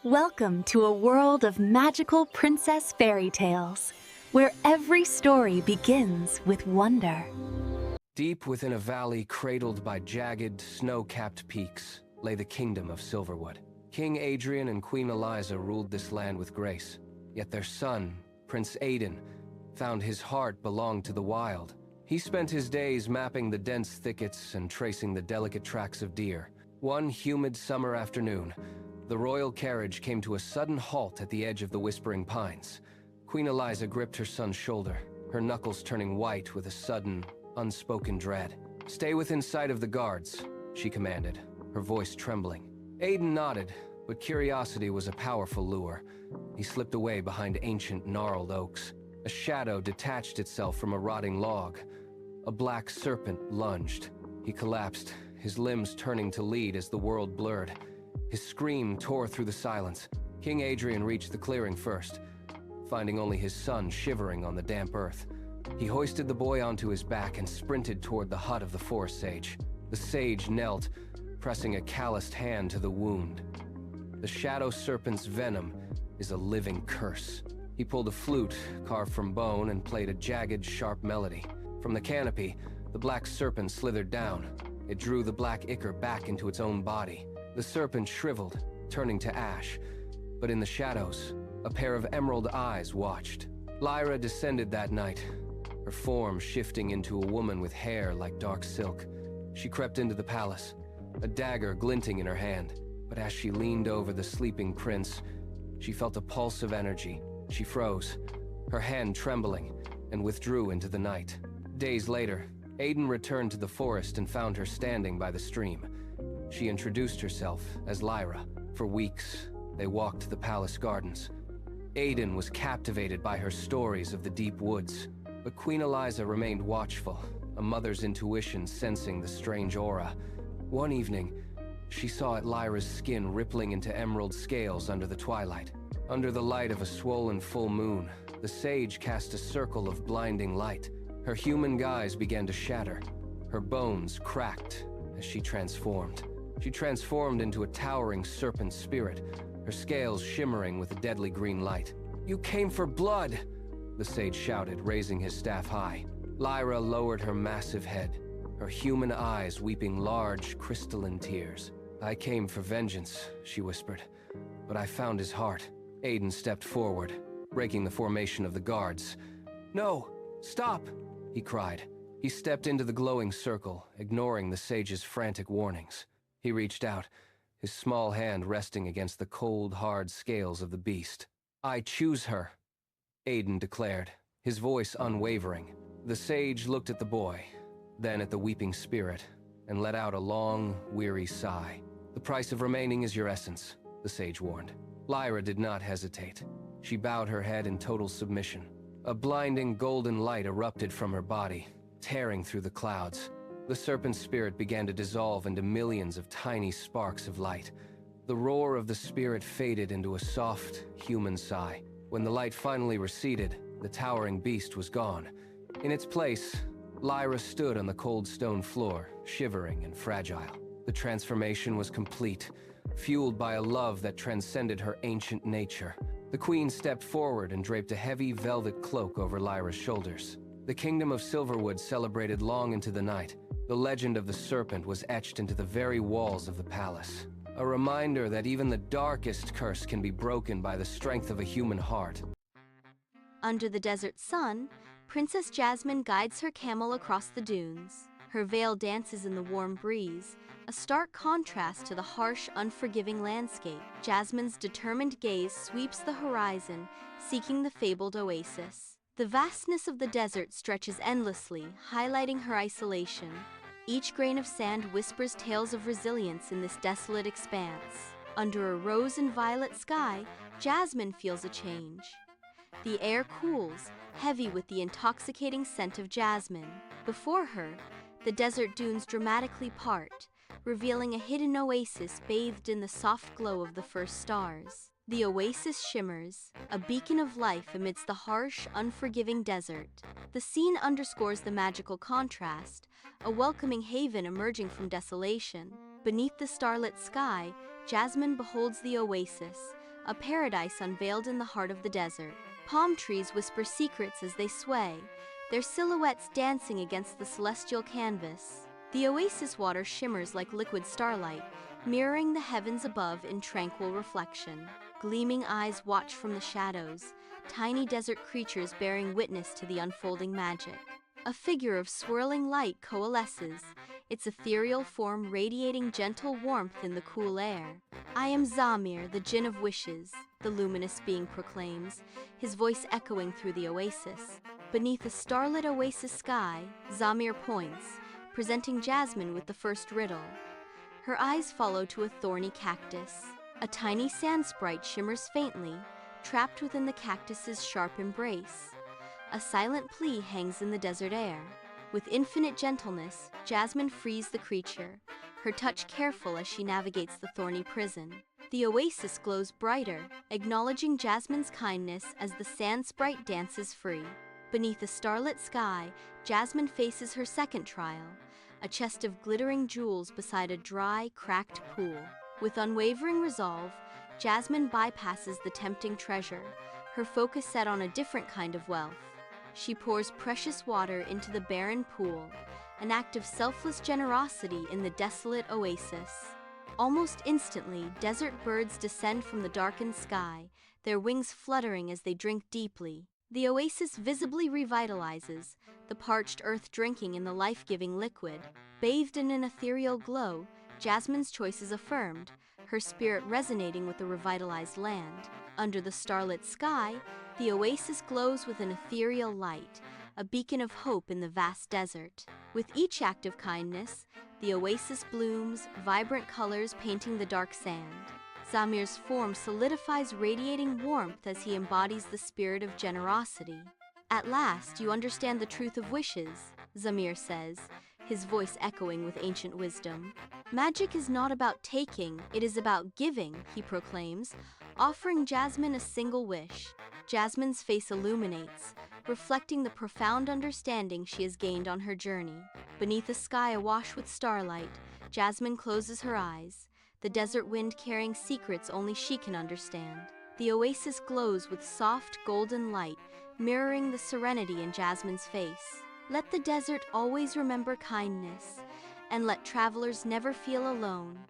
Welcome to a world of magical princess fairy tales, where every story begins with wonder. Deep within a valley cradled by jagged, snow-capped peaks lay the kingdom of Silverwood. King Adrian and Queen Eliza ruled this land with grace, yet their son, Prince Aiden, found his heart belonged to the wild. He spent his days mapping the dense thickets and tracing the delicate tracks of deer. One humid summer afternoon, the royal carriage came to a sudden halt at the edge of the whispering pines. Queen Eliza gripped her son's shoulder, her knuckles turning white with a sudden, unspoken dread. "Stay within sight of the guards," she commanded, her voice trembling. Aiden nodded, but curiosity was a powerful lure. He slipped away behind ancient, gnarled oaks. A shadow detached itself from a rotting log. A black serpent lunged. He collapsed, his limbs turning to lead as the world blurred. His scream tore through the silence. King Adrian reached the clearing first, finding only his son shivering on the damp earth. He hoisted the boy onto his back and sprinted toward the hut of the forest sage. The sage knelt, pressing a calloused hand to the wound. The shadow serpent's venom is a living curse. He pulled a flute carved from bone and played a jagged, sharp melody. From the canopy, the black serpent slithered down. It drew the black ichor back into its own body. The serpent shriveled, turning to ash, but in the shadows, a pair of emerald eyes watched. Lyra descended that night, her form shifting into a woman with hair like dark silk. She crept into the palace, a dagger glinting in her hand. But as she leaned over the sleeping prince, she felt a pulse of energy. She froze, her hand trembling, and withdrew into the night. Days later, Aiden returned to the forest and found her standing by the stream. She introduced herself as Lyra. For weeks, they walked the palace gardens. Aiden was captivated by her stories of the deep woods, but Queen Eliza remained watchful, a mother's intuition sensing the strange aura. One evening, she saw at Lyra's skin rippling into emerald scales under the twilight. Under the light of a swollen full moon, the sage cast a circle of blinding light. Her human guise began to shatter. Her bones cracked as she transformed. She transformed into a towering serpent spirit, her scales shimmering with a deadly green light. "You came for blood!" the sage shouted, raising his staff high. Lyra lowered her massive head, her human eyes weeping large, crystalline tears. "I came for vengeance," she whispered, "but I found his heart." Aiden stepped forward, breaking the formation of the guards. "No! Stop!" he cried. He stepped into the glowing circle, ignoring the sage's frantic warnings. He reached out, his small hand resting against the cold, hard scales of the beast. "I choose her," Aiden declared, his voice unwavering. The sage looked at the boy, then at the weeping spirit, and let out a long, weary sigh. "The price of remaining is your essence," the sage warned. Lyra did not hesitate. She bowed her head in total submission. A blinding golden light erupted from her body, tearing through the clouds. The serpent's spirit began to dissolve into millions of tiny sparks of light. The roar of the spirit faded into a soft, human sigh. When the light finally receded, the towering beast was gone. In its place, Lyra stood on the cold stone floor, shivering and fragile. The transformation was complete, fueled by a love that transcended her ancient nature. The queen stepped forward and draped a heavy velvet cloak over Lyra's shoulders. The kingdom of Silverwood celebrated long into the night. The legend of the serpent was etched into the very walls of the palace. A reminder that even the darkest curse can be broken by the strength of a human heart. Under the desert sun, Princess Jasmine guides her camel across the dunes. Her veil dances in the warm breeze, a stark contrast to the harsh, unforgiving landscape. Jasmine's determined gaze sweeps the horizon, seeking the fabled oasis. The vastness of the desert stretches endlessly, highlighting her isolation. Each grain of sand whispers tales of resilience in this desolate expanse. Under a rose and violet sky, Jasmine feels a change. The air cools, heavy with the intoxicating scent of jasmine. Before her, the desert dunes dramatically part, revealing a hidden oasis bathed in the soft glow of the first stars. The oasis shimmers, a beacon of life amidst the harsh, unforgiving desert. The scene underscores the magical contrast, a welcoming haven emerging from desolation. Beneath the starlit sky, Jasmine beholds the oasis, a paradise unveiled in the heart of the desert. Palm trees whisper secrets as they sway, their silhouettes dancing against the celestial canvas. The oasis water shimmers like liquid starlight, mirroring the heavens above in tranquil reflection. Gleaming eyes watch from the shadows, tiny desert creatures bearing witness to the unfolding magic. A figure of swirling light coalesces, its ethereal form radiating gentle warmth in the cool air. "I am Zamir, the Djinn of Wishes," the luminous being proclaims, his voice echoing through the oasis. Beneath a starlit oasis sky, Zamir points, presenting Jasmine with the first riddle. Her eyes follow to a thorny cactus. A tiny sand sprite shimmers faintly, trapped within the cactus's sharp embrace. A silent plea hangs in the desert air. With infinite gentleness, Jasmine frees the creature, her touch careful as she navigates the thorny prison. The oasis glows brighter, acknowledging Jasmine's kindness as the sand sprite dances free. Beneath a starlit sky, Jasmine faces her second trial, a chest of glittering jewels beside a dry, cracked pool. With unwavering resolve, Jasmine bypasses the tempting treasure, her focus set on a different kind of wealth. She pours precious water into the barren pool, an act of selfless generosity in the desolate oasis. Almost instantly, desert birds descend from the darkened sky, their wings fluttering as they drink deeply. The oasis visibly revitalizes, the parched earth drinking in the life-giving liquid. Bathed in an ethereal glow, Jasmine's choice is affirmed, her spirit resonating with the revitalized land. Under the starlit sky, the oasis glows with an ethereal light, a beacon of hope in the vast desert. With each act of kindness, the oasis blooms, vibrant colors painting the dark sand. Zamir's form solidifies, radiating warmth as he embodies the spirit of generosity. "At last, you understand the truth of wishes," Zamir says, his voice echoing with ancient wisdom. "Magic is not about taking, it is about giving," he proclaims, offering Jasmine a single wish. Jasmine's face illuminates, reflecting the profound understanding she has gained on her journey. Beneath a sky awash with starlight, Jasmine closes her eyes, the desert wind carrying secrets only she can understand. The oasis glows with soft, golden light, mirroring the serenity in Jasmine's face. "Let the desert always remember kindness, and let travelers never feel alone,"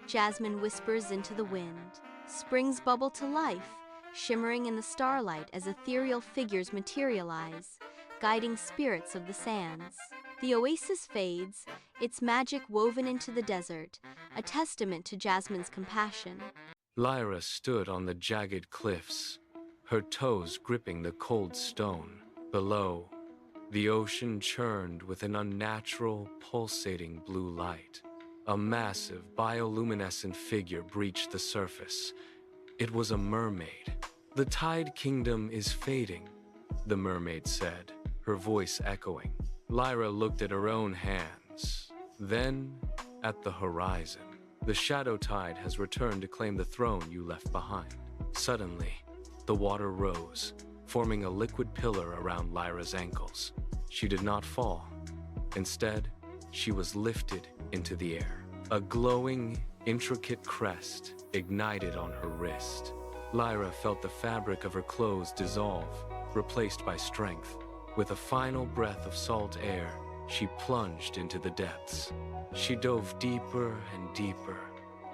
Jasmine whispers into the wind. Springs bubble to life, shimmering in the starlight as ethereal figures materialize, guiding spirits of the sands. The oasis fades, its magic woven into the desert, a testament to Jasmine's compassion. Lyra stood on the jagged cliffs, her toes gripping the cold stone. Below, the ocean churned with an unnatural, pulsating blue light. A massive, bioluminescent figure breached the surface. It was a mermaid. "The Tide Kingdom is fading," the mermaid said, her voice echoing. Lyra looked at her own hands, then at the horizon. "The shadow tide has returned to claim the throne you left behind." Suddenly, the water rose, forming a liquid pillar around Lyra's ankles. She did not fall. Instead, she was lifted into the air. A glowing, intricate crest ignited on her wrist. Lyra felt the fabric of her clothes dissolve, replaced by strength. With a final breath of salt air, she plunged into the depths. She dove deeper and deeper,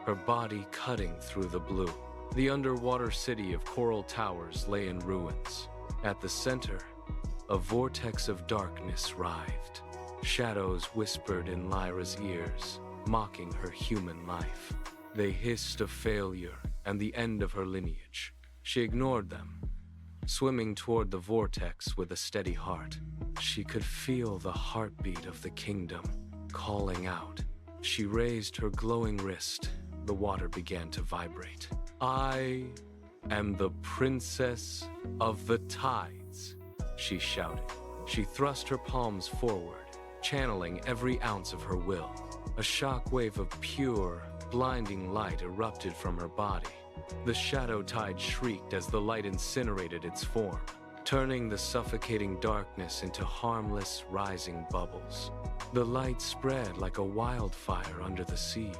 her body cutting through the blue. The underwater city of coral towers lay in ruins. At the center, a vortex of darkness writhed. Shadows whispered in Lyra's ears, mocking her human life. They hissed of failure and the end of her lineage. She ignored them, swimming toward the vortex with a steady heart. She could feel the heartbeat of the kingdom, calling out. She raised her glowing wrist. The water began to vibrate. "I am the princess of the tides," she shouted. She thrust her palms forward, channeling every ounce of her will. A shockwave of pure, blinding light erupted from her body. The shadow tide shrieked as the light incinerated its form, turning the suffocating darkness into harmless, rising bubbles. The light spread like a wildfire under the sea.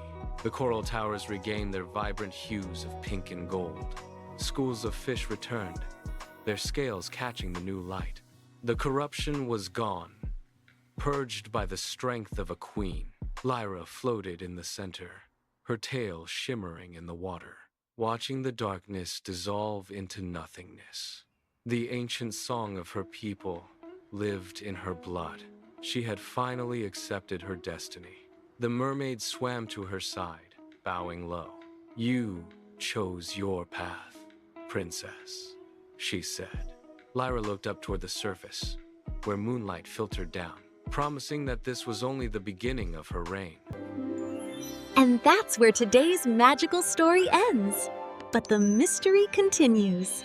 The coral towers regained their vibrant hues of pink and gold. schools of fish returned, their scales catching the new light. The corruption was gone, purged by the strength of a queen. Lyra floated in the center, her tail shimmering in the water, watching the darkness dissolve into nothingness. The ancient song of her people lived in her blood. She had finally accepted her destiny. The mermaid swam to her side, bowing low. "You chose your path, princess," she said. Lyra looked up toward the surface, where moonlight filtered down, promising that this was only the beginning of her reign. And that's where today's magical story ends. But the mystery continues.